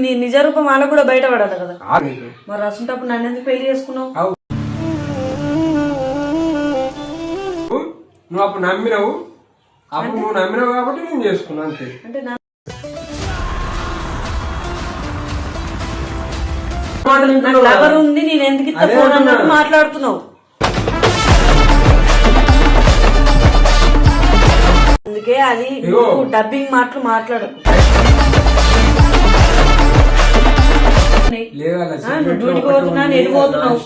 ఇప్పుడు నీ నిజ రూపం వాళ్ళ కూడా బయటపడాలి కదా. మరి అసంటప్పుడు నన్ను ఎందుకు పెళ్లి చేసుకున్నావు? నువ్వు అప్పుడు నమ్మినావు, అప్పుడు నువ్వు నమ్మినావు కాబట్టి నేను చేసుకున్నా అంతే. అంటే లవర్ ఉంది, నేను ఎందుకు ఇస్తా ఫోన్ అన్నట్టు మాట్లాడుతున్నావు. అందుకే అది డబ్బింగ్ మాటలు మాట్లాడు. డ్యూటీకి పోతున్నా, నేను పోతున్నావు.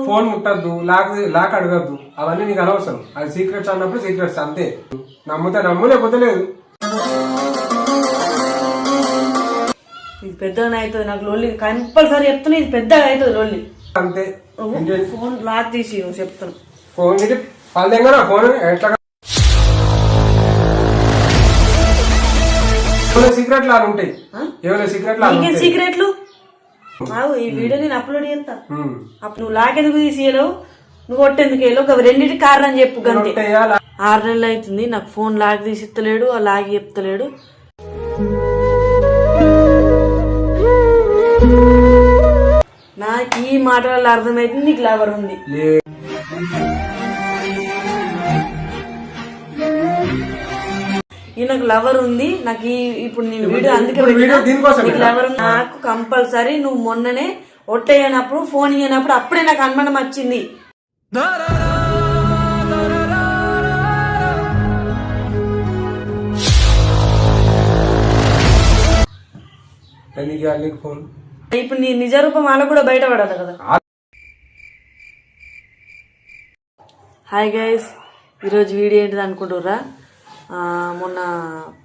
ఫోన్ ముట్టద్దు, లాక్ అడగద్దు, అవన్నీ నీకు అనవసరం. అది సీక్రెట్స్ అన్నప్పుడు సీక్రెట్స్ అంతే. నమ్ముతా నమ్ము, లేకపోతే లేదు. ఇది పెద్దగా అవుతుంది నాకు లొల్లి, కంపల్సరీ చెప్తున్నా. ఇది పెద్దగా అవుతుంది లొల్లి అంతే. ఫోన్ లాక్ తీసి చెప్తాను. ఫోన్ పల్లెంగా ఫోన్ ఎట్లా సీక్రెట్లు అలా ఉంటాయి. ఏమైనా సీక్రెట్లు సీక్రెట్లు ఈ వీడియో నేను అప్లోడ్ చేస్తా. అప్పుడు నువ్వు లాకెందుకు తీసేయలేవు, నువ్వు కొట్టేందుకు వెళ్ళవు, రెండింటి కారణం చెప్పు. గంతే. 6 నెలలు అవుతుంది నాకు ఫోన్ లాగ్ తీసి ఇస్తలేడు, ఆ లాగి చెప్తలేడు. నాకు ఈ మాటలలో అర్థమైతుంది నీకు లవర్ ఉంది. నాకు లవర్ ఉంది. నాకు ఇప్పుడు నేను వీడియో అందుకే లవర్. నాకు కంపల్సరీ నువ్వు మొన్ననే ఒట్టేయనప్పుడు ఫోన్ ఇయ్యనప్పుడు అప్పుడే నాకు అనుమానం వచ్చింది. ఇప్పుడు నీ నిజ రూపం వాళ్ళ కూడా బయటపడాలి కదా. హాయ్ గైస్, ఈరోజు వీడియో ఏంటిది అనుకుంటుర్రా? మొన్న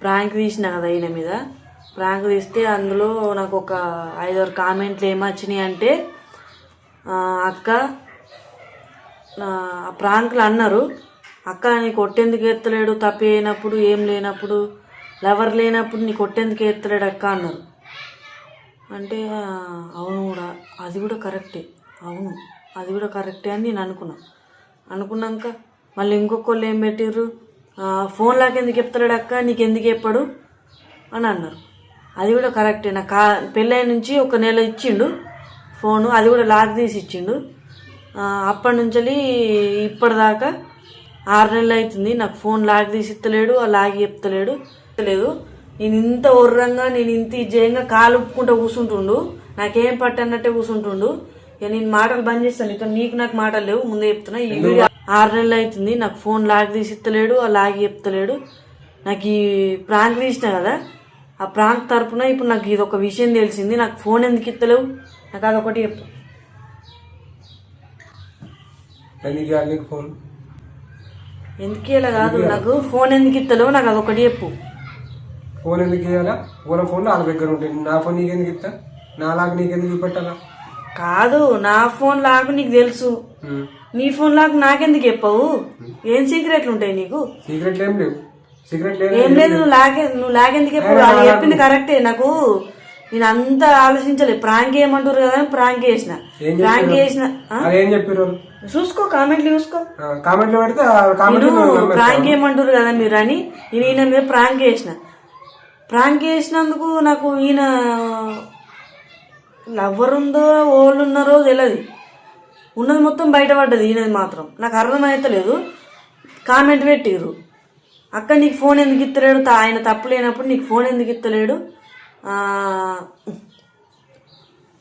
ప్రాంక్ తీసిన కదా ఈయన మీద. ప్రాంక్ తీస్తే అందులో నాకు ఒక 5-6 కామెంట్లు ఏమొచ్చినాయి అంటే, అక్క ఆ ప్రాంక్లు అన్నారు, అక్క నీ కొట్టేందుకు ఎత్తలేడు, తప్పి అయినప్పుడు ఏం లేనప్పుడు లవర్ లేనప్పుడు నీ కొట్టేందుకు ఎత్తలేడు అక్క అన్నారు. అంటే అవును కూడా, అది కూడా కరెక్టే, అవును అది కూడా కరెక్టే అని నేను అనుకున్నాక మళ్ళీ ఇంకొకళ్ళు ఏం పెట్టిర్రు, ఫోన్ లాక్ ఎందుకు చెప్తాడు అక్క, నీకు ఎందుకు చెప్పాడు అని అన్నారు. అది కూడా కరెక్టే. నాకు పెళ్ళైన నుంచి 1 నెల ఇచ్చిండు ఫోను, అది కూడా లాక్ తీసి ఇచ్చిండు. అప్పటి నుంచి ఇప్పటిదాకా 6 నెలలు అవుతుంది నాకు ఫోన్ లాక్ తీసి ఇస్తలేడు, ఆ లాగి చెప్తలేడు. నేను ఇంత ఒర్రంగా, నేను ఇంత జయంగా కాలు ఉప్పుకుంటూ కూర్చుంటుండు, నాకేం పట్టన్నట్టే కూర్చుంటుండు. ఇక నేను మాటలు బంద్ చేస్తాను, నీకు నాకు మాటలు లేవు, ముందే చెప్తున్నా. ఈ వీడియో 6 నెలలు అవుతుంది నాకు ఫోన్ లాక్ తీసి ఇస్తలేడు, ఆ లాగి చెప్తలేడు. నాకు ఈ ప్రాంక్ తీసిన కదా, ఆ ప్రాంక్ తరపున ఇప్పుడు నాకు ఇది ఒక విషయం తెలిసింది. నాకు ఫోన్ ఎందుకు ఇస్తలేవు, నాకు అదొకటి చెప్పు. ఎందుకు ఇలా కాదు, నాకు ఫోన్ ఎందుకు ఇస్తలేవు, నాకు అదొకటి చెప్పు. ఫోన్ ఎందుకు ఇవ్వాలా? ఫోన్ వాళ్ళ దగ్గర ఉంటాయి, నా ఫోన్ నీకెందుకు ఇస్తా? నా లాగా నీకెందుకు పెట్టాలా? కాదు, నా ఫోన్ లాగా నీకు తెలుసు, నీ ఫోన్ లాగా నాకెందుకు చెప్పవు? ఏం సీక్రెట్లు ఉంటాయి నీకు? సీక్రెట్లు ఏం లేవు, ఏం లేదు. నువ్వు లాగెందుకు చెప్పు? వాళ్ళు చెప్పింది కరెక్టే. నాకు నేను అంతా ఆలోచించలేదు. ప్రాంక్ ఏమంటారు కదా అని ప్రాంక్ చేసిన. చూసుకో, కామెంట్లు చూసుకో. ప్రాంక్ ఏమంటారు కదా మీరు అని ఈయన మీద ప్రాంక్ చేసిన. ప్రాంక్ చేసినందుకు నాకు ఈయన లవ్వర్ ఉందో ఓళ్ళు ఉన్నారో తెలియదు, ఉన్నది మొత్తం బయటపడ్డది. ఈయనది మాత్రం నాకు అర్థమైతలేదు. కామెంట్ పెట్టిర్రు, అక్క నీకు ఫోన్ ఎందుకు ఇస్తలేడు, ఆయన తప్పు లేనప్పుడు నీకు ఫోన్ ఎందుకు ఇస్తలేడు,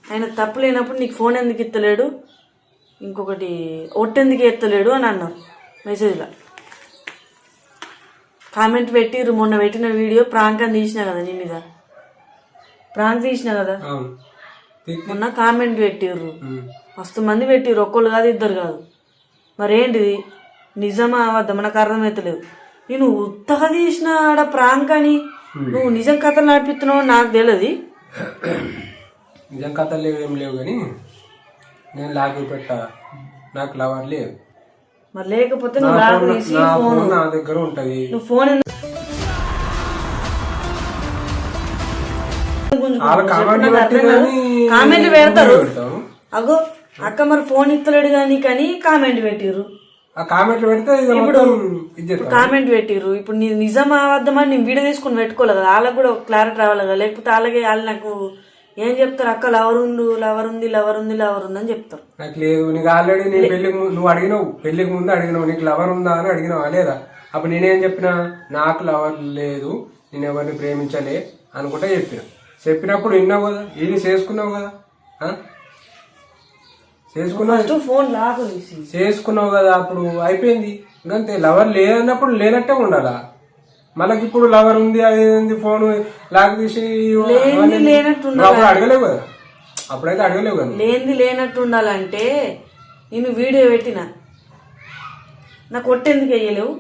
ఆయన తప్పు లేనప్పుడు నీకు ఫోన్ ఎందుకు ఇస్తలేడు, ఇంకొకటి ఒట్టెందుకు ఎత్తలేడు అని అన్నారు మెసేజ్లో. కామెంట్ పెట్టిర్రు. మొన్న పెట్టిన వీడియో ప్రాంక్ అని తీసిన కదా, నీ మీద ప్రాంక్ తీసిన కదా, మొన్న కామెంట్ పెట్టిర్రు, మస్తు మంది పెట్టిర్రు, ఒక్కళ్ళు కాదు, 2 కాదు. మరేంటిది, నిజమా అవద్దా మనకు అర్థమవుతలేదు. నేను ఉత్తగా తీసిన ఆడ ప్రాంక్ అని నువ్వు నిజం కథలు నడిపిస్తున్నావు నాకు తెలియదు. నిజం కథలు లేవు, ఏం లేవు, కానీ నేను లాగి పెట్టా, నాకు లవర్ లేవు. మరి లేకపోతే నువ్వు లాగ్ తీసి ఫోన్ నా దగ్గర ఉంటది, నువ్వు ఫోన్ కామెంట్లు పెడతారు. అగో అక్క మరి ఫోన్ ఇస్తలేడు కానీ కామెంట్ పెట్టిర్రు. ఆ కామెంట్లు పెడితే ఇక మొత్తం ఇది చేస్తారు. కామెంట్ పెట్టిర్రు. ఇప్పుడు నీ నిజం అబద్ధమని నేను వీడియో తీసుకుని పెట్టుకోవాలి కదా, వాళ్ళకి కూడా క్లారిటీ రావాలి కదా. లేకపోతే వాళ్ళు నాకు ఏం చెప్తారు, అక్క లవర్ ఉంది అని చెప్తారు. నాకు లేదు, నీకు ఆల్రెడీ నేను పెళ్లికి నువ్వు అడిగినావు, పెళ్లికి ముందు అడిగినావు నీకు లవర్ ఉందా అని అడిగినావా లేదా? అప్పుడు నేనేం చెప్పినా, నాకు లవర్ లేదు, నేను ఎవరిని ప్రేమించలే అనుకుంటా చెప్పినప్పుడు విన్నావు కదా, ఇది చేసుకున్నావు కదా, చేసుకున్నావు కదా, అప్పుడు అయిపోయింది ఇంకంతే. లవర్ లేదన్నప్పుడు లేనట్టే ఉండాలా. మనకి ఇప్పుడు లవర్ ఉంది అది ఫోన్ లాక్ తీసి అప్పుడు అడగలేవు కదా, అప్పుడైతే అడగలేవు కదా. లేనట్టు ఉండాలంటే నేను వీడియో పెట్టిన నాకు కొట్టేందుకు వేయలేవు,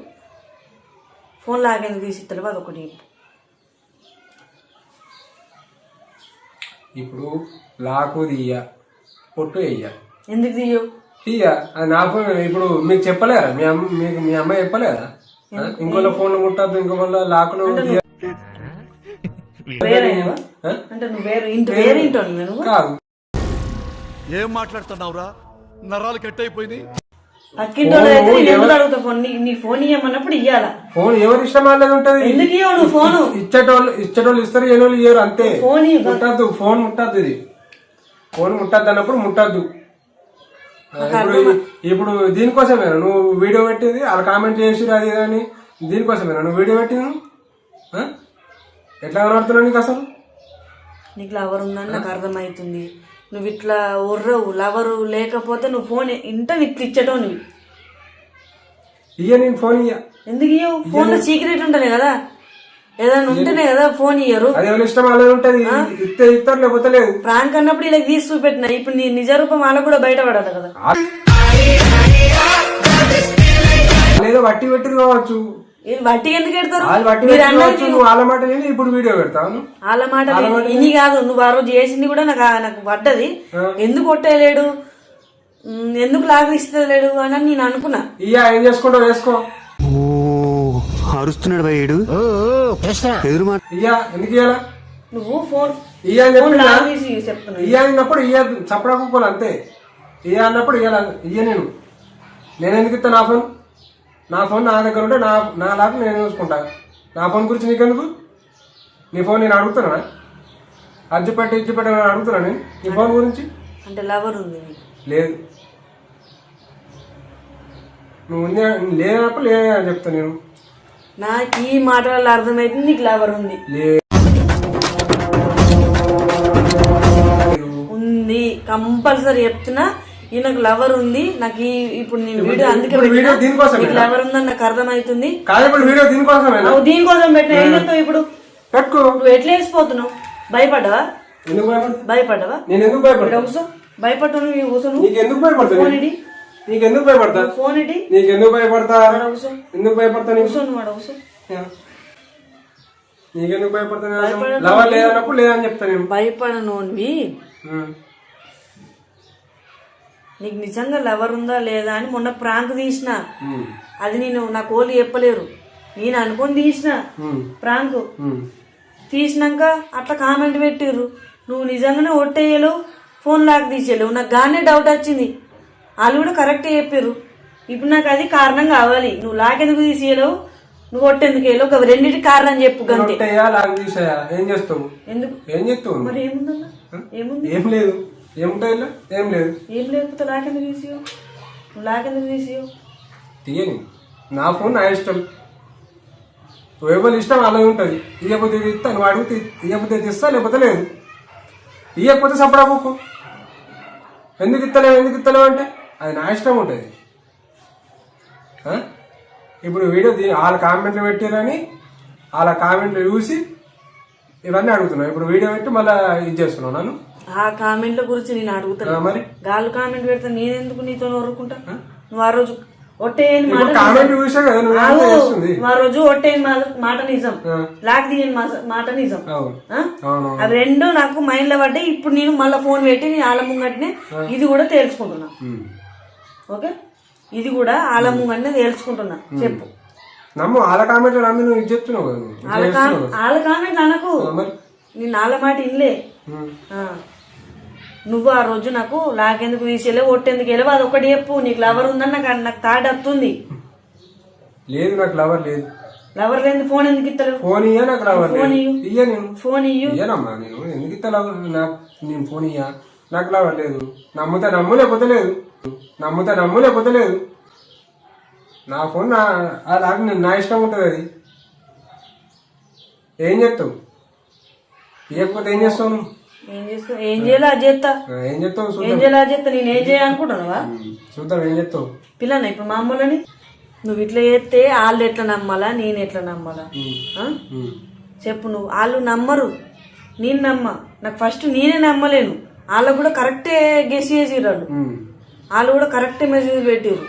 ఫోన్ లాగేందుకు తీసిస్తలేవు, అదొకటి. ఇప్పుడు లాకు తీయ, పొట్టు వేయ, ఎందుకు తీయవు? తీయ అది నా ఫోన్. ఇప్పుడు మీకు చెప్పలేరా, మీ అమ్మాయి చెప్పలేదా? ఇంకోళ్ళ ఫోన్ ముట్టద్దు, ఇంకోళ్ళ లాకులు కాదు. ఏం మాట్లాడుతున్నావురా, నరాలు కట్ అయిపోయింది. ఫోన్ ఇవ్వమన్నప్పుడు ఇయ్యాల. ఫోన్ ఎవరి ఇష్టం వాళ్ళది ఉంటది. ఎందుకు ఇవ్వవు నువ్వు ఫోన్? ఇచ్చేటోళ్ళు ఇస్తారు, ఏనోళ్ళు ఇయ్యరు, అంతే. ముట్టద్దు, ఫోన్ ముట్టద్దు, ఇది ఫోన్ ముట్టద్దు అన్నప్పుడు ముట్టద్దు. ఇప్పుడు దీనికోసమేనా నువ్వు వీడియో పెట్టేది? వాళ్ళు కామెంట్ చేసిరు అది కానీ దీనికోసమేనా నువ్వు వీడియో పెట్టింది? ఎట్లా కనబడుతున్నావు నీకు అసలు? నీకు లవర్ ఉందని నాకు అర్థమవుతుంది. నువ్వు ఇట్లా ఉర్రవు, లవరు లేకపోతే నువ్వు ఫోన్ ఇంట ఇట్లా ఇచ్చటం. నువ్వు నేను ఫోన్ ఇయ్య. ఎందుకు ఇయ్యవు? ఫోన్ లో సీక్రెట్ ఉంటేనే కదా, ఏదైనా ఉంటేనే కదా ఫోన్ ఇయ్యరు. అది ఎవరి ఇష్టం వాళ్ళది ఉంటది, ఇస్తే ఇస్తారు లేకపోతే లేదు. ప్రాంక్ అన్నప్పుడు ఇలా తీసి చూపెట్టిన, ఇప్పుడు నీ నిజ రూపం వాళ్ళకు కూడా బయటపడాలి కదా. లేదో వట్టి పెట్టి కావచ్చు, వట్టి ఎందుకు పెడతారు? వాళ్ళ మాట నేను ఇప్పుడు వీడియో పెడతాను. వాళ్ళ మాట ఇని కాదు, నువ్వు ఆ రోజు చేసింది కూడా నాకు పడ్డది. ఎందుకు కొట్టేయలేడు, ఎందుకు లాగలేడు అని నేను అనుకున్నా. ఇయ్యా ఏం చేసుకుంటావు వేసుకో. అరుస్తున్నాడు భయ్యాడు, ఇయ్యా ఎందుకు ఇయ్యాలా? నువ్వు ఫోన్ ఇయ్యా చెప్తున్నా, ఇయ్యా అన్నప్పుడు ఇయ్య చప్పడకోవాలి అంతే. ఇయ్యా అన్నప్పుడు ఇయ్య నేను ఎందుకు ఇస్తా? నా ఫోన్ నా దగ్గర ఉంటే నా లాక్ నేను చూసుకుంటా. నా ఫోన్ గురించి నీకెందుకు? నీ ఫోన్ నేను అడుగుతున్నా, ఇజ్జు పెట్టి అడుగుతున్నా నేను నీ ఫోన్ గురించి. అంటే లవర్ ఉంది లేదు, నువ్వు ఉంది లేనప్పుడు లేదని చెప్తా నేను. నాకు ఈ మాటలలో అర్థమైతుంది నీకు లవర్ ఉంది. ఉంది కంపల్సరీ చెప్తున్నా, ఈయనకు లవర్ ఉంది. నాకు ఇప్పుడు నేను వీడియో అందుకే లవర్ ఉందని నాకు అర్థమవుతుంది. దీనికోసం పెట్టిన ఏం చెప్తావు ఇప్పుడు? నువ్వు ఎట్లా వేసిపోతున్నావు? భయపడ్డావా? నేను ఎందుకు భయపడతా? భయపడ్డా నువ్వు కూర్చొని నీకెందుకు భయపడతా? నీకెందుకు భయపడతా? ఫోన్ ఇటీ. నీకెందుకు భయపడతా? ఎందుకు భయపడతా? నీకెందుకు భయపడతా? లవర్ లేదన్నప్పుడు లేదని చెప్తా నేను. భయపడను. నీకు నిజంగా లవర్ ఉందా లేదా అని మొన్న ప్రాంక్ తీసిన, అది నేను నా కోళ్ళు చెప్పలేరు, నేను అనుకొని తీసిన ప్రాంక్. తీసినాక అట్లా కామెంట్ పెట్టిర్రు, నువ్వు నిజంగానే ఒట్టేయలేవు, ఫోన్ లాక్ తీసేయలేవు. నాకు గానే డౌట్ వచ్చింది, వాళ్ళు కూడా కరెక్టే చెప్పారు. ఇప్పుడు నాకు అది కారణం కావాలి. నువ్వు లాక్ ఎందుకు తీసేయలేవు, నువ్వు ఒట్టెందుకు వేయలేవు, రెండింటికి కారణం చెప్పు. గంతే. ఏం చేస్తావు? ఎందుకు ఏం చెప్తావు? మరి ఏముందన్నా? ఏముంది? ఏం లేదు. ఏముంటాయి? ఏం లేదు. ఏం లేకపోతే లాకెందుకు తీసేయవు? నువ్వు లాకెందుకు తీసేయవు? తీయని నా ఫోన్ నా ఇష్టం, ఎవరి ఇష్టం అలా ఉంటుంది. ఇయ్యకపోతే ఇస్తా, నువ్వు అడిగితే ఇయ్యకపోతే ఇస్తా, లేకపోతే లేదు. ఇయ్యకపోతే సపడకు. ఎందుకు ఇస్తలేవు అంటే అది నా ఇష్టం ఉంటుంది. ఇప్పుడు వీడియో వాళ్ళ కామెంట్లు పెట్టారని వాళ్ళ కామెంట్లు చూసి ఇవన్నీ అడుగుతున్నావు. ఇప్పుడు వీడియో పెట్టి మళ్ళీ ఇది చేస్తున్నావు నన్ను. ఆ కామెంట్ల గురించి నేను అడుగుతాను. మరి గాలు కామెంట్ పెడతా నేనెందుకు నీతో ఊరుకుంటా? నువ్వు ఆ రోజు ఒట్టేయని ఆ రోజు ఒట్టేయని మాట నిజం, లాక్ తీయని మాట నిజం. అవి రెండు నాకు మైండ్ లో పడ్డాయి. ఇప్పుడు నేను మళ్ళీ ఫోన్ పెట్టి నేను ఆల ముంగట్నే ఇది కూడా తేల్చుకుంటున్నా. ఓకే, ఇది కూడా ఆల ముంగట్నే తేల్చుకుంటున్నా. చెప్పు. వాళ్ళ కామెంట్లు నమ్మి నువ్వు ఇది చెప్తున్నావు. వాళ్ళ కామెంట్లు అనకు, నేను వాళ్ళ మాట ఇన్లే. నువ్వు ఆ రోజు నాకు నాకెందుకు తీసేలే ఒట్టెందుకు వెళ్ళవు అది ఒకటి చెప్పు. నీకు లవర్ ఉందని నాకు తాడు వస్తుంది. లేదు నాకు లవర్ లేదు. లవర్ లేని ఫోన్ ఎందుకు ఇస్తారు? ఫోన్ ఇయ్యా నాకు లవర్ ఫోన్ లేదు. ఇయ్యు. ఇయ్యా నేను ఫోన్ ఇయ్యు. ఇయ్యనమ్మా నేను ఎందుకు ఇస్తా లవర్ నాకు నేను ఫోన్ ఇయ్యా నాకు లవర్ లేదు. నమ్ముతా నమ్ము లేకపోతే లేదు. నమ్ముతా నమ్ము లేకపోతే లేదు. నా ఫోన్ నాకు నా ఇష్టం ఉంటుంది. అది ఏం చెప్తావు? ఇవ్వకపోతే ఏం చేస్తావు నువ్వు? ఏం చేస్తావు? ఏం చేయాలి అది చేస్తా. ఏం చెప్తావు? ఏం చేయాలి అది చేస్తా. నేను ఏం చేయాలనుకుంటున్నావా? చూద్దాం ఏం చెప్తావు. పిల్లనా ఇప్పుడు మా అమ్మలని నువ్వు ఇట్లా చేస్తే వాళ్ళు ఎట్లా నమ్మాలా నేను ఎట్లా నమ్మాలా? ఆ? చెప్పు. నువ్వు వాళ్ళు నమ్మరు, నేను నమ్మ. నాకు ఫస్ట్ నేనే నమ్మలేను. వాళ్ళకు కూడా కరెక్టే గెస్ చేసిర్రు. వాళ్ళు కూడా కరెక్టే మెసేజ్ పెట్టిర్రు.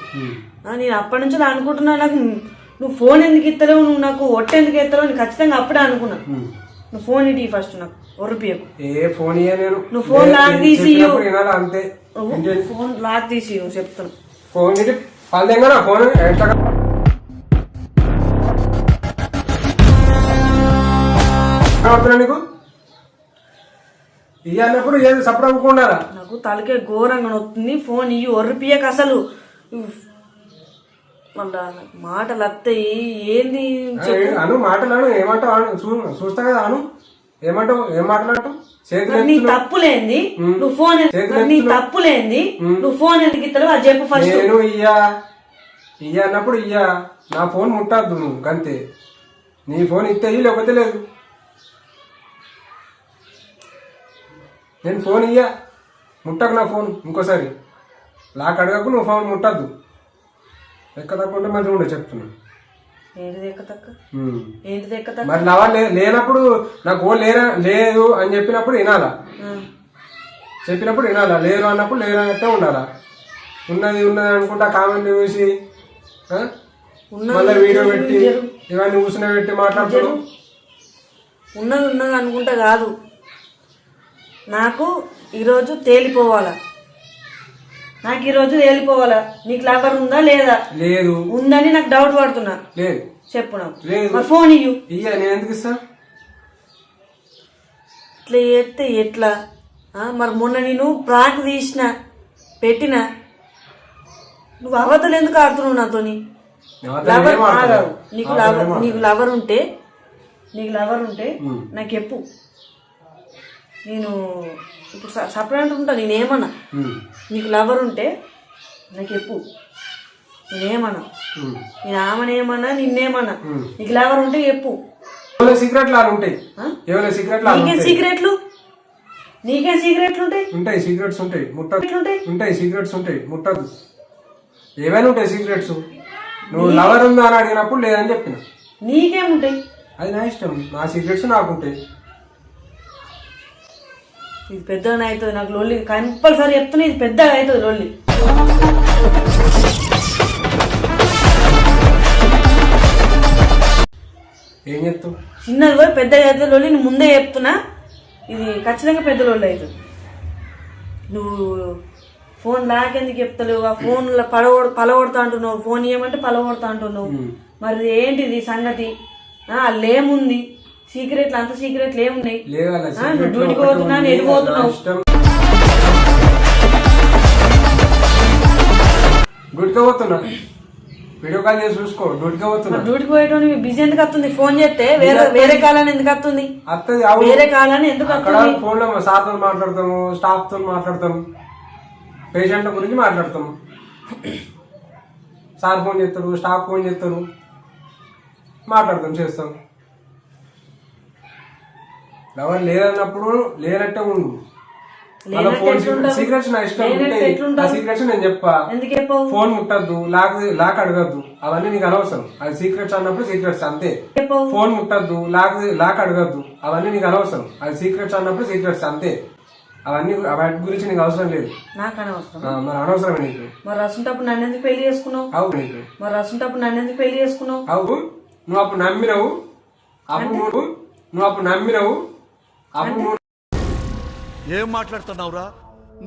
నేను అప్పటి నుంచి అనుకుంటున్నా నాకు నువ్వు ఫోన్ ఎందుకు ఇస్తలేవు, నువ్వు నాకు ఒట్టు ఎందుకు ఎత్తలేవు అని ఖచ్చితంగా అప్పుడే అనుకున్నా. నువ్వు ఫోన్ ఇటీ ఫస్ట్ నాకు ఒర్రిపియకు. ఏ ఫోన్ ఇయ్యా నేను. నువ్వు ఫోన్ లాక్ తీసి అంతే. ఫోన్ లాక్ తీసి చెప్తాను. ఫోన్ ఇటు పల్లెంగా నా ఫోన్ ఎట్లా నీకు ఇయ్యన్నప్పుడు ఏది సపరేట్ అవ్వకుండా నాకు తలకే ఘోరంగా నొత్తుంది. ఫోన్ ఇయ్యి ఒర్రిపియకు అసలు. మళ్ళా మాటలు వస్తాయి. ఏంది అను మాటలు అను ఏమంటావు చూస్తా కదా అను ఏమంటావు ఏం మాట్లాడటం నీ తప్పులేంది నువ్వు ఫోన్ నీ తప్పులేంది నువ్వు ఫోన్ ఎందుకు ఇస్తావు అది చెప్పు ఫస్ట్. నేను ఇయ్యా అన్నప్పుడు ఇయ్యా నా ఫోన్ ముట్టద్దు నువ్వు అంతే. నీ ఫోన్ ఇస్తే లేకపోతే లేదు. నేను ఫోన్ ఇయ్యా ముట్టకు నా ఫోన్. ఇంకోసారి లాక్ అడగకు నువ్వు ఫోన్ ముట్టద్దు. ఎక్క తక్కుంటే మంచిగా ఉండే చెప్తున్నా. మరి లవర్ లేనప్పుడు నాకు ఫోన్ లేదు అని చెప్పినప్పుడు వినాలా. చెప్పినప్పుడు వినాలా. లేరు అన్నప్పుడు లేరు అన్నట్టే ఉండాలా. ఉన్నది అనుకుంటా కామెంట్ చూసి మళ్ళీ వీడియో పెట్టి ఇవన్నీ కూర్చుని పెట్టి మాట్లాడుతున్నావు. ఉన్నది అనుకుంటా కాదు. నాకు ఈరోజు తేలిపోవాలా. నీకు లవర్ ఉందా లేదా? లేదు. ఉందని నాకు డౌట్ పడుతున్నా. లేదు. చెప్పు నాకు. లేదు. ఫోన్ ఇయ్యు. నేను ఎందుకు ఇస్తా? ఇట్లా చేస్తే ఎట్లా? మరి మొన్న నేను ప్రాంక్ తీసిన పెట్టినా నువ్వు అవతలు ఎందుకు ఆడుతున్నావు నాతోని? నీకు లవర్ ఉంటే నాకు చెప్పు. నేను ఇప్పుడు సపరేట్ ఉంటా. నేనేమన్నా నీకు లవర్ ఉంటే నాకు చెప్పు. నేనేమన్నా నేను ఆమెనేమన్నా నిన్నేమన్నా. నీకు లవర్ ఉంటే చెప్పు. సీక్రెట్లు ఉంటాయి. నీకేం సీక్రెట్లు ఉంటాయి. సీక్రెట్స్ ఉంటాయి సీక్రెట్స్ ఉంటాయి ముట్టద్దు. ఏమైనా ఉంటాయి సీక్రెట్స్. నువ్వు లవర్ ఉందా అని అడిగినప్పుడు లేదని చెప్పిన. నీకేముంటాయి? అది నా ఇష్టం. నా సీక్రెట్స్ నాకుంటాయి. ఇది పెద్దగా అవుతుంది. నాకు లొల్లి కంపల్సరీ చెప్తున్నా. ఇది పెద్దగా అవుతుంది లొల్లి. ఏం చెప్తావు? చిన్నది పోయి పెద్దగా అవుతుంది లొల్లి. నేను ముందే చెప్తున్నా. ఇది ఖచ్చితంగా పెద్ద లొల్లి అవుతుంది. నువ్వు ఫోన్ లాకెందుకు చెప్తలేవు? ఆ ఫోన్లో పలగొడతా అంటున్నావు. ఫోన్ ఇవ్వమంటే పలగొడతా అంటున్నావు. మరి ఏంటిది సంగతి? లేముంది సీక్రెట్లు? అంత సీక్రెట్లు ఏమున్నాయి? డ్యూటీకి పోతున్నా వెళ్ళిపోతున్నావు. డ్యూటీకి పోతున్నా. వీడియో కాల్ చేసి చూసుకో. డ్యూటీకి పోతున్నా. డ్యూటీకి పోయేటోని బిజీ ఎందుకు వస్తుంది? ఫోన్ చేస్తే వేరే కాలాన్ని ఎందుకు వస్తుంది? వేరే కాలాన్ని ఎందుకు వస్తుంది? ఫోన్ లో సార్ తో మాట్లాడతాము, స్టాఫ్ తో మాట్లాడతాము, పేషెంట్ల గురించి మాట్లాడతాము. సార్ ఫోన్ చేస్తారు, స్టాఫ్ ఫోన్ చేస్తారు, మాట్లాడతాం, చేస్తాం. లవర్ లేదన్నప్పుడు లేనట్టే ఉండు. సీక్రెట్స్ నా ఇష్టం ఉంటాయి. ఆ సీక్రెట్స్ నేను చెప్పా. ఫోన్ ముట్టద్దు, లాక్ అడగద్దు, అవన్నీ నీకు అనవసరం. అది సీక్రెట్స్ అన్నప్పుడు సీక్రెట్స్ అంతే. ఫోన్ ముట్టద్దు, లాక్ అడగద్దు, అవన్నీ నీకు అనవసరం. అది సీక్రెట్స్ అన్నప్పుడు సీక్రెట్స్ అంతే. అవన్నీ వాటి గురించి నీకు అవసరం లేదు. నాకు అనవసరం. మరి అనవసరమే నీకు. మరి అసంటప్పుడు నన్ను ఎందుకు పెళ్లి చేసుకున్నావు? అవు నీకు. మరి అసంటప్పుడు నన్ను ఎందుకు పెళ్లి చేసుకున్నావు? అవు నువ్వు అప్పుడు నమ్మినవు. అప్పుడు ఏం మాట్లాడుతున్నావురా?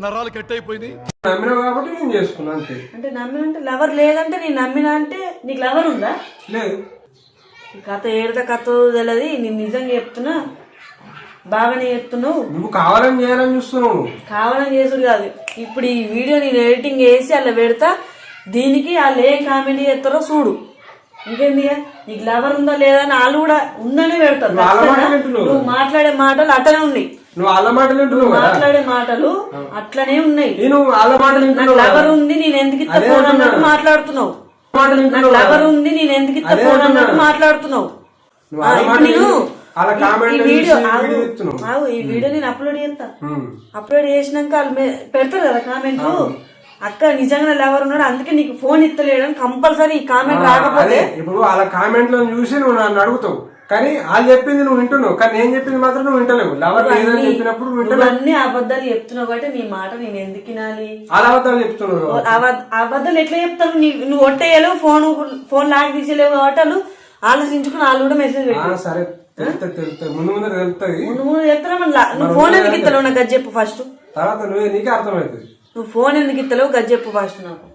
నరాలు కట్ అయిపోయింది. నమ్మినావు కాబట్టి నేను చేసుకున్నా అంతే. అంటే నమ్మినంటే లవర్ లేదంటే నేను నమ్మినా అంటే నీకు లవర్ ఉందా? లేదు. కథ ఏడద కథ తెలియదు. నేను నిజంగా చెప్తున్నా. బాగానే చెప్తున్నావు. నువ్వు కావాలని చేయాలని చూస్తున్నావు. కావాలని చేసుడు కాదు. ఇప్పుడు ఈ వీడియో నేను ఎడిటింగ్ చేసి అలా పెడతా. దీనికి వాళ్ళు ఏం కామెంట్ చేస్తారో చూడు. ఇంకేంది నీకు లవర్ ఉందా లేదా అని వాళ్ళు కూడా ఉందనే పెడతారు. నువ్వు మాట్లాడే మాటలు అట్లనే ఉన్నాయి. నువ్వు వాళ్ళ మాటలు వింటున్నావు. మాట్లాడే మాటలు అట్లనే ఉన్నాయి. నేను వాళ్ళ మాటలు నాకు లవర్ ఉంది నేను ఎందుకు ఇస్తా ఫోన్ అన్నట్టు మాట్లాడుతున్నావు. నాకు లవర్ ఉంది నేను ఎందుకు ఇస్తా ఫోన్ అన్నట్టు మాట్లాడుతున్నావు. ఇప్పుడు నేను ఈ వీడియో నేను అప్లోడ్ చేస్తా. అప్లోడ్ చేసినాక వాళ్ళు పెడతారు కదా కామెంట్లు. అక్క నిజంగా లవర్ ఉన్నాడు అందుకే నీకు ఫోన్ ఇస్తలేడు కంపల్సరీ ఈ కామెంట్ రాకపోతే. ఇప్పుడు వాళ్ళ కామెంట్ లో చూసి నువ్వు నన్ను అడుగుతావు కానీ వాళ్ళు చెప్పింది నువ్వు వింటున్నావు కానీ నేను చెప్పింది మాత్రం నువ్వు వింటలేవు. లవర్ లేదని చెప్పినప్పుడు అన్ని అబద్ధాలు చెప్తున్నావు కాబట్టి నీ మాట నేను ఎందుకు వినాలి. వాళ్ళ అబద్ధాలు చెప్తున్నావు. అబద్ధాలు ఎట్లా చెప్తారు. నువ్వు ఒట్టేయలేవు ఫోన్ లాగ్ తీసేలేవు కాబట్టి వాళ్ళు ఆలోచించుకుని వాళ్ళు కూడా మెసేజ్ పెట్టారు. సరే తెలుస్తుంది ముందు ముందు తెలుస్తుంది. ముందు చెప్తారా నువ్వు ఫోన్ ఎందుకు ఇస్తలేవు నాకు గది చెప్పు ఫస్ట్. తర్వాత నువ్వే నీకే అర్థమవుతుంది. నువ్వు ఫోన్ ఎందుకు ఇస్తలేవు గది చెప్పు ఫస్ట్ నాకు.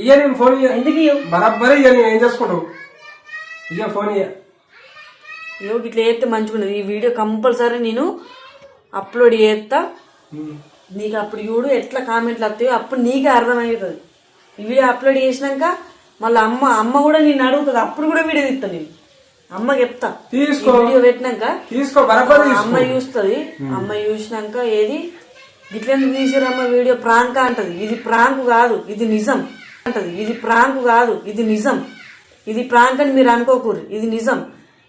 ఇయ్య నేను ఫోన్ ఎందుకు ఇవ్వవు బరాబర్ ఇయ్య నేను ఏం చేసుకుంటావు. ఇయ్య ఫోన్ ఇయ్య ఇట్లా చేస్తే మంచిగున్నది. ఈ వీడియో కంపల్సరీ నేను అప్లోడ్ చేస్తా. నీకు అప్పుడు చూడు ఎట్లా కామెంట్లు వస్తాయో అప్పుడు నీకే అర్థమవుతుంది. ఈ వీడియో అప్లోడ్ చేసినాక మళ్ళీ అమ్మ కూడా నేను అడుగుతుంది. అప్పుడు కూడా వీడియో తీస్తా. నేను అమ్మకి చెప్తా వీడియో పెట్టినాక అమ్మ చూస్తుంది. అమ్మ చూసినాక ఏది ఇట్లెందుకు తీసిరమ్మ వీడియో ప్రాంక్ అంటది. ఇది ప్రాంక్ కాదు ఇది నిజం అంటది. ఇది ప్రాంక్ కాదు ఇది నిజం. ఇది ప్రాంక్ అని మీరు అనుకోకూరు ఇది నిజం.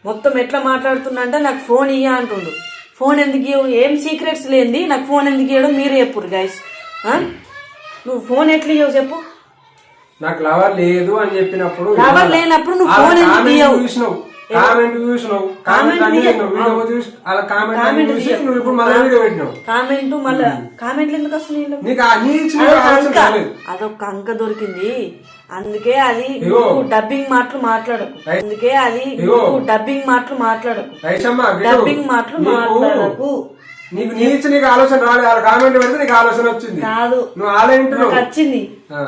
మొత్తం ఎట్లా మాట్లాడుతున్నా అంటే నాకు ఫోన్ ఇయ్య అంటుండు. ఫోన్ ఎందుకు ఇవ్వవు ఏం సీక్రెట్స్ లేనిది నాకు ఫోన్ ఎందుకు ఇవ్వడం మీరే చెప్పురు గైస్. నువ్వు ఫోన్ ఎట్లా ఇవ్వవు చెప్పు. నాకు లవర్ లేదు అని చెప్పినప్పుడు లవర్ లేనప్పుడు నువ్వు ఫోన్ ఎందుకు ఇవ్వవు. కామెంట్ చూసినావు కామెంట్ మళ్ళీ కామెంట్లు ఎందుకు వస్తున్నాయి. అదొక అంక దొరికింది అందుకే అది డబ్బింగ్ మాటలు మాట్లాడకు. అందుకే అది డబ్బింగ్ మాటలు మాట్లాడకు. డబ్బింగ్ మాటలు మాట్లాడకు. నీకు నీకు ఆలోచన రాలేదు. వాళ్ళ కామెంట్ పెడితే నీకు ఆలోచన వచ్చింది కాదు. నువ్వు ఆలోచింటున్నావు వచ్చింది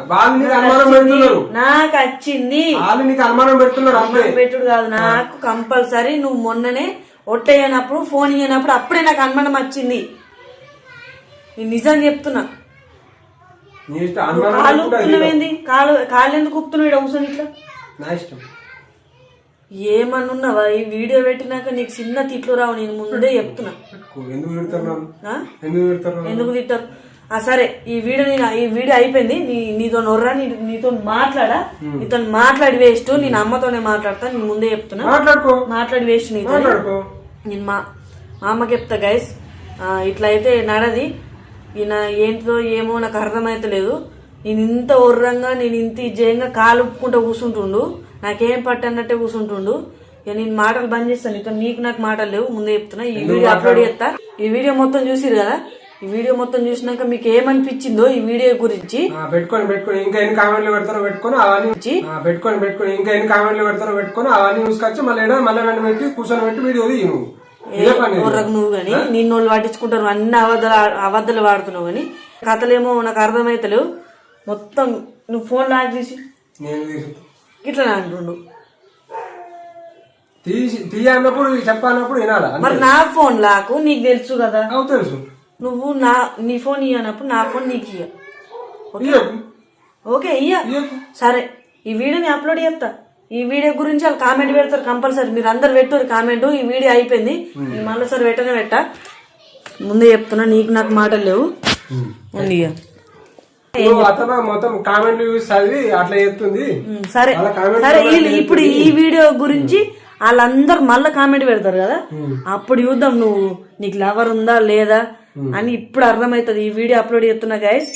వాళ్ళు నీకు అనుమానం పెడుతున్నారు. నాకు వచ్చింది వాళ్ళు నీకు అనుమానం పెడుతున్నారు. అనుమానం పెట్టుడు కాదు నాకు కంపల్సరీ. నువ్వు మొన్ననే ఒట్టేయనప్పుడు ఫోన్ ఇయ్యనప్పుడు అప్పుడే నాకు అనుమానం వచ్చింది. నేను నిజం చెప్తున్నా. కాలు ఉప్పుతున్నావేంది కాళ్ళు ఎందుకు ఉప్పుతున్నావు అవసరం ఇట్లా. నా ఇష్టం ఏమనున్నావా ఈ వీడియో పెట్టినాక నీకు చిన్న తిట్లు రావు. నేను ముందే చెప్తున్నా. ఎందుకు తిట్టారు సరే ఈ వీడియో అయిపోయింది. నీతో నొర్రా నీతో నీతో మాట్లాడి వేస్ట్. నేను అమ్మతోనే మాట్లాడతా. నేను ముందే చెప్తున్నా మాట్లాడి వేస్ట్ నీతో. నేను మా అమ్మకి చెప్తా గైస్ ఇట్లా అయితే నడది. ఈయన ఏంటిదో ఏమో నాకు అర్థమైతలేదు. నేను ఇంత ఒర్రంగా నేను ఇంత జయంగా కాలు ఉప్పుకుంటూ కూర్చుంటుండు. నాకేం పట్టన్నట్టే కూర్చుంటుండు. ఇక నేను మాటలు బంద్ చేస్తాను. నీతో నీకు నాకు మాటలు లేవు ముందే చెప్తున్నా. ఈ వీడియో అప్లోడ్ చేస్తా. ఈ వీడియో మొత్తం చూసిరు కదా. ఈ వీడియో మొత్తం చూసినాక మీకు ఏమనిపించిందో ఈ వీడియో గురించి పెట్టుకొని ఇంకా ఎన్ని కామెంట్లు పెడతారో పెట్టుకొని అవన్నీ పెట్టుకొని ఇంకా ఎన్ని కామెంట్లు పెడతారో పెట్టుకొని అవన్నీ చూసుకొచ్చి మళ్ళీ నన్ను పెట్టి కూర్చొని పెట్టి వీడియో నువ్వు గాని నిన్నోళ్ళు పట్టించుకుంటారు. అన్ని అబద్ధాలు వాడుతున్నావు గాని కథలేమో నాకు అర్థమైతలేవు. మొత్తం నువ్వు ఫోన్ లాక్ తీసి ఇట్లా అంటుండు. తీయన్నప్పుడు చెప్పన్నప్పుడు వినాలా. మరి నా ఫోన్ లాకు నీకు తెలుసు కదా. తెలుసు నువ్వు నీ ఫోన్ ఇయ్యనప్పుడు నా ఫోన్ నీకు ఇయ్య. ఓకే ఇయ్య సరే. ఈ వీడియోని అప్లోడ్ చేస్తా. ఈ వీడియో గురించి వాళ్ళు కామెంట్ పెడతారు కంపల్సరీ. మీరు అందరు పెట్టారు కామెంట్. ఈ వీడియో అయిపోయింది. మళ్ళీ సరే పెట్టా ముందే చెప్తున్నా. నీకు నాకు మాటలు లేవు. మొత్తం కామెంట్లు చదివి అట్లా చెప్తుంది. సరే సరే ఇప్పుడు ఈ వీడియో గురించి వాళ్ళందరూ మళ్ళీ కామెంట్ పెడతారు కదా. అప్పుడు చూద్దాం నువ్వు నీకు లవర్ ఉందా లేదా అని ఇప్పుడు అర్థమవుతుంది. ఈ వీడియో అప్లోడ్ చేస్తున్నా గైస్.